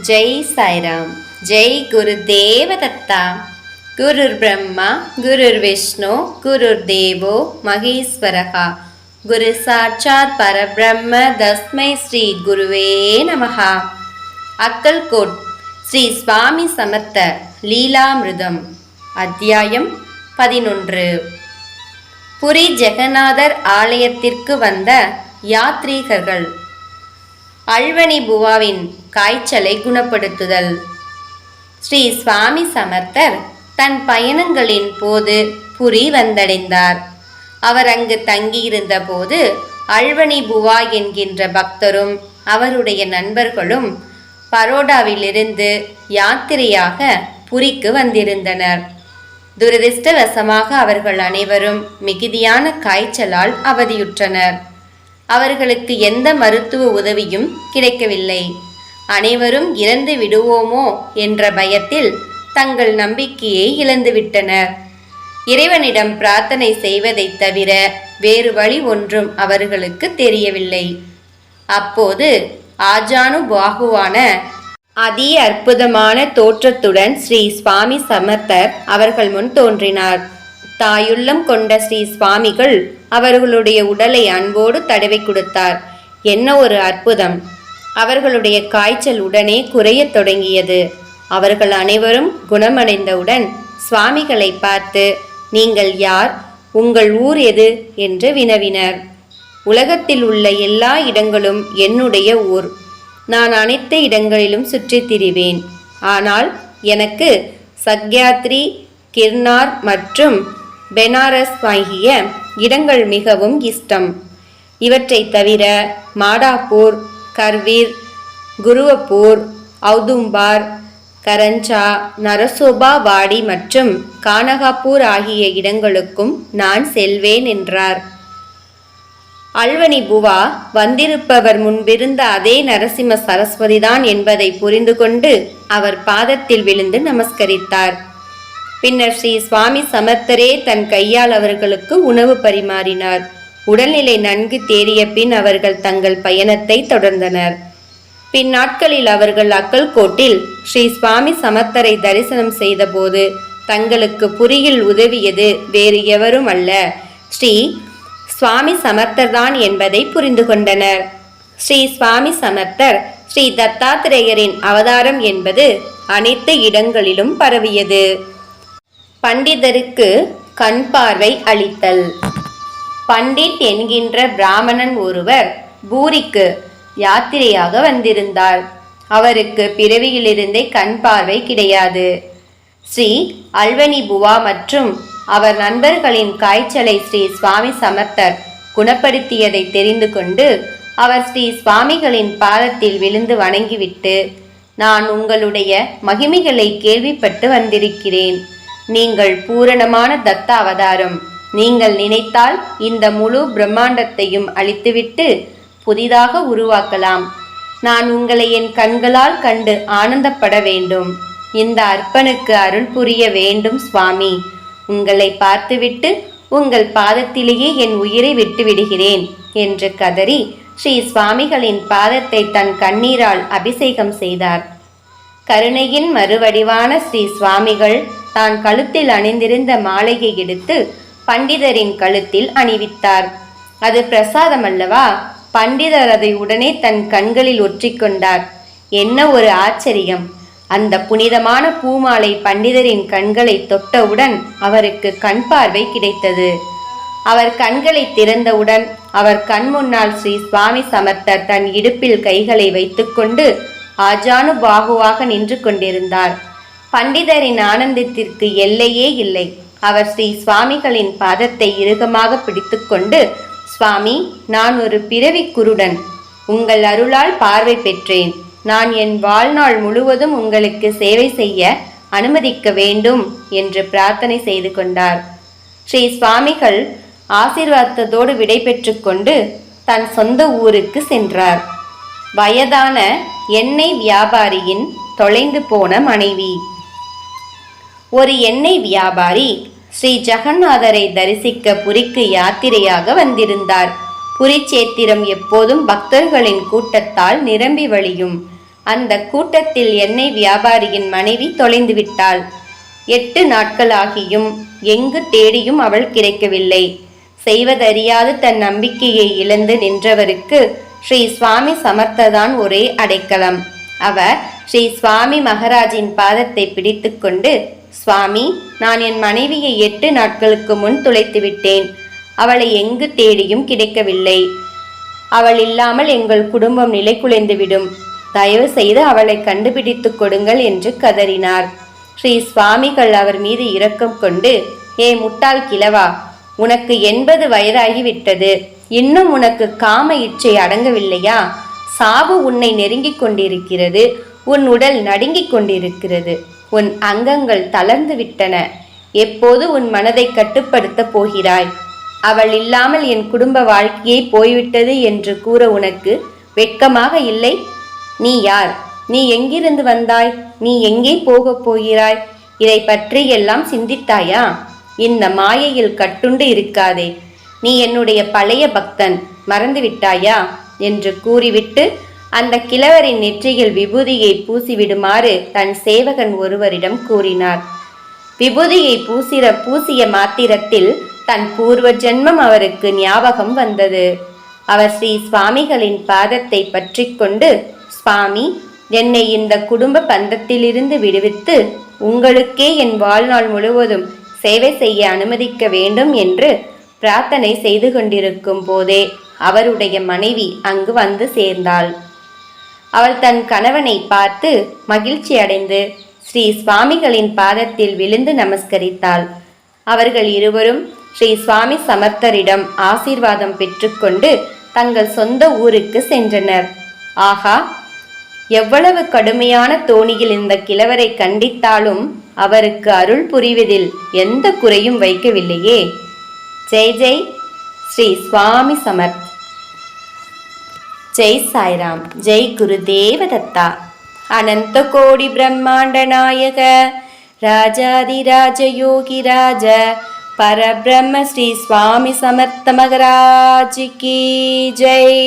ஜெய் சாய்ராம். ஜெய் குருதேவ தத்தா. குருர் பிரம்மா குருர் விஷ்ணு குருர் தேவோ மகேஸ்வரகா. குரு சாட்சாத் பரபிரம்ம தஸ்மை ஸ்ரீ குருவே நமஹா. அக்கல்கோட் ஸ்ரீ சுவாமி சமர்த்த லீலாமிருதம். அத்தியாயம் 11. புரி ஜெகநாதர் ஆலயத்திற்கு வந்த யாத்ரீகர்கள். அழ்வனி புவாவின் காய்ச்சலை குணப்படுத்துதல். ஸ்ரீ சுவாமி சமர்த்தர் தன் பயணங்களின் போது புரி வந்தடைந்தார். அவர் அங்கு தங்கியிருந்த போது அழ்வனி புவா என்கின்ற பக்தரும் அவருடைய நண்பர்களும் பரோடாவிலிருந்து யாத்திரையாக புரிக்கு வந்திருந்தனர். துரதிர்ஷ்டவசமாக அவர்கள் அனைவரும் மிகுதியான காய்ச்சலால் அவதியுற்றனர். அவர்களுக்கு எந்த மருத்துவ உதவியும் கிடைக்கவில்லை. அனைவரும் இறந்து விடுவோமோ என்ற பயத்தில் தங்கள் நம்பிக்கையை இழந்துவிட்டனர். இறைவனிடம் பிரார்த்தனை செய்வதைத் தவிர வேறு வழி ஒன்றும் அவர்களுக்கு தெரியவில்லை. அப்போது ஆஜானுபாகுவான அதி அற்புதமான தோற்றத்துடன் ஸ்ரீ சுவாமி சமர்த்தர் அவர்கள் முன் தோன்றினார். தாயுள்ளம் கொண்ட ஸ்ரீ சுவாமிகள் அவர்களுடைய உடலை அன்போடு தடவி கொடுத்தார். என்ன ஒரு அற்புதம்! அவர்களுடைய காய்ச்சல் உடனே குறையத் தொடங்கியது. அவர்கள் அனைவரும் குணமடைந்தவுடன் சுவாமிகளை பார்த்து, நீங்கள் யார், உங்கள் ஊர் எது என்று வினவினர். உலகத்தில் உள்ள எல்லா இடங்களும் என்னுடைய ஊர். நான் அனைத்து இடங்களிலும் சுற்றித் திரிவேன். ஆனால் எனக்கு சக்யாத்ரி, கிர்னார் மற்றும் பெனாரஸ் ஆகிய இடங்கள் மிகவும் இஷ்டம். இவற்றை தவிர மாடாப்பூர், கர்வீர், குருவப்பூர், ஔதும்பார், கரஞ்சா, நரசோபா வாடி மற்றும் கானகாப்பூர் ஆகிய இடங்களுக்கும் நான் செல்வேன் என்றார். அழ்வனி புவா வந்திருப்பவர் முன்பிருந்த அதே நரசிம்ம சரஸ்வதிதான் என்பதை புரிந்து கொண்டு அவர் பாதத்தில் விழுந்து நமஸ்கரித்தார். பின்னர் ஸ்ரீ சுவாமி சமர்த்தரே தன் கையால் அவர்களுக்கு உணவு பரிமாறினார். உடல்நிலை நன்கு தேறிய பின் அவர்கள் தங்கள் பயணத்தை தொடர்ந்தனர். பின்னாட்களில் அவர்கள் அக்கல்கோட்டில் ஸ்ரீ சுவாமி சமர்த்தரை தரிசனம் செய்தபோது தங்களுக்கு புரியில் உதவியது வேறு எவரும் அல்ல, ஸ்ரீ சுவாமி சமர்த்தர் தான் என்பதை புரிந்து கொண்டனர். ஸ்ரீ சுவாமி சமர்த்தர் ஸ்ரீ தத்தாத்திரேயரின் அவதாரம் என்பது அனைத்து இடங்களிலும் பரவியது. பண்டிதருக்கு கண் பார்வை அளித்தல். பண்டிட் என்கின்ற பிராமணன் ஒருவர் பூரிக்கு யாத்திரையாக வந்திருந்தார். அவருக்கு பிறவியிலிருந்தே கண் பார்வை கிடையாது. ஸ்ரீ அழ்வனி புவா மற்றும் அவர் நண்பர்களின் காய்ச்சலை ஸ்ரீ சுவாமி சமர்த்தர் குணப்படுத்தியதை தெரிந்து கொண்டு அவர் ஸ்ரீ சுவாமிகளின் பாதத்தில் விழுந்து வணங்கிவிட்டு, நான் உங்களுடைய மகிமைகளை கேள்விப்பட்டு வந்திருக்கிறேன். நீங்கள் பூரணமான தத்த அவதாரம். நீங்கள் நினைத்தால் இந்த முழு பிரம்மாண்டத்தையும் அழித்துவிட்டு புதிதாக உருவாக்கலாம். நான் உங்களை என் கண்களால் கண்டு ஆனந்தப்பட வேண்டும். இந்த அர்ப்பனுக்கு அருள் புரிய வேண்டும் சுவாமி. உங்களை பார்த்துவிட்டு உங்கள் பாதத்திலேயே என் உயிரை விட்டு விடுகிறேன் என்று கதறி ஸ்ரீ சுவாமிகளின் பாதத்தை தன் கண்ணீரால் அபிஷேகம் செய்தார். கருணையின் மறுவடிவான ஸ்ரீ சுவாமிகள் தான் கழுத்தில் அணிந்திருந்த மாலையை எடுத்து பண்டிதரின் கழுத்தில் அணிவித்தார். அது பிரசாதம் அல்லவா? பண்டிதர் அதை உடனே தன் கண்களில் ஒற்றிக்கொண்டார். என்ன ஒரு ஆச்சரியம்! அந்த புனிதமான பூமாலை பண்டிதரின் கண்களை தொட்டவுடன் அவருக்கு கண் பார்வை கிடைத்தது. அவர் கண்களை திறந்தவுடன் அவர் கண் முன்னால் ஸ்ரீ சுவாமி சமர்த்தர் தன் இடுப்பில் கைகளை வைத்துக்கொண்டு ஆஜானுபாகுவாக நின்று கொண்டிருந்தார். பண்டிதரின் ஆனந்தத்திற்கு எல்லையே இல்லை. அவர் ஸ்ரீ சுவாமிகளின் பாதத்தை இறுகமாக பிடித்துக்கொண்டு, சுவாமி, நான் ஒரு பிறவி குருடன். உங்கள் அருளால் பார்வை பெற்றேன். நான் என் வாழ்நாள் முழுவதும் உங்களுக்கு சேவை செய்ய அனுமதிக்க வேண்டும் என்று பிரார்த்தனை செய்து கொண்டார். ஸ்ரீ சுவாமிகள் ஆசீர்வாதத்தோடு விடை பெற்று கொண்டு தன் சொந்த ஊருக்கு சென்றார். வயதான எண்ணெய் வியாபாரியின் தொலைந்து போன மனைவி. ஒரு எண்ணெய் வியாபாரி ஸ்ரீ ஜெகநாதரை தரிசிக்க புரிக்கு யாத்திரையாக வந்திருந்தார். புரி சேத்திரம் எப்போதும் பக்தர்களின் கூட்டத்தால் நிரம்பி வழியும். அந்த கூட்டத்தில் எண்ணெய் வியாபாரியின் மனைவி தொலைந்து விட்டாள். 8 நாட்களாகியும் எங்கு தேடியும் அவள் கிடைக்கவில்லை. செய்வதறியாது தன் நம்பிக்கையை இழந்து நின்றவருக்கு ஸ்ரீ சுவாமி சமர்த்ததான் ஒரே அடைக்கலம். அவர் ஸ்ரீ சுவாமி மகாராஜின் பாதத்தை பிடித்து கொண்டு, சுவாமி, நான் என் மனைவியை 8 நாட்களுக்கு முன் தொலைத்து விட்டேன். அவளை எங்கு தேடியும் கிடைக்கவில்லை. அவள் இல்லாமல் எங்கள் குடும்பம் நிலை குலைந்துவிடும். தயவு செய்து அவளை கண்டுபிடித்து கொடுங்கள் என்று கதறினார். ஸ்ரீ சுவாமிகள் அவர் மீது இரக்கம் கொண்டு, ஏ முட்டாள் கிழவா, உனக்கு 80 வயதாகிவிட்டது. இன்னும் உனக்கு காம இச்சை அடங்கவில்லையா? சாவு உன்னை நெருங்கிக் கொண்டிருக்கிறது. உன் உடல் நடுங்கிக் கொண்டிருக்கிறது. உன் அங்கங்கள் தளர்ந்து விட்டன. எப்போது உன் மனதை கட்டுப்படுத்த போகிறாய்? அவள் இல்லாமல் என் குடும்ப வாழ்க்கையை போய்விட்டது என்று கூற உனக்கு வெட்கமாக இல்லை? நீ யார்? நீ எங்கிருந்து வந்தாய்? நீ எங்கே போகப் போகிறாய்? இதை பற்றி எல்லாம் சிந்தித்தாயா? இந்த மாயையில் கட்டுண்டு இருக்காதே. நீ என்னுடைய பழைய பக்தன், மறந்துவிட்டாயா என்று கூறிவிட்டு அந்த கிழவரின் நெற்றியில் விபூதியை பூசிவிடுமாறு தன் சேவகன் ஒருவரிடம் கூறினார். விபூதியை பூசிய மாத்திரத்தில் தன் பூர்வ ஜென்மம் அவருக்கு ஞாபகம் வந்தது. அவர் ஸ்ரீ சுவாமிகளின் பாதத்தை பற்றி கொண்டு, சுவாமி, என்னை இந்த குடும்ப பந்தத்திலிருந்து விடுவித்து உங்களுக்கே என் வாழ்நாள் முழுவதும் சேவை செய்ய அனுமதிக்க வேண்டும் என்று பிரார்த்தனை செய்து கொண்டிருக்கும் போதே அவருடைய மனைவி அங்கு வந்து சேர்ந்தாள். அவள் தன் கணவனை பார்த்து மகிழ்ச்சி அடைந்து ஸ்ரீ சுவாமிகளின் பாதத்தில் விழுந்து நமஸ்கரித்தாள். அவர்கள் இருவரும் ஸ்ரீ சுவாமி சமர்த்தரிடம் ஆசீர்வாதம் பெற்றுக்கொண்டு தங்கள் சொந்த ஊருக்கு சென்றனர். ஆஹா, எவ்வளவு கடுமையான தோணியில் இந்த கிழவரை கண்டித்தாலும் அவருக்கு அருள் புரிவதில் எந்த குறையும் வைக்கவில்லையே. ஜெய் ஜெய் ஸ்ரீ சுவாமி சமர்த். ஜெய் சாய்ராம். ஜெய் குருதேவ தத்தா. அனந்த கோடி பிரம்மாண்ட நாயக ராஜாதிராஜ யோகி ராஜ பரபிரம்ம ஸ்ரீ சுவாமி சமர்த்த மகராஜ் கி ஜெய்.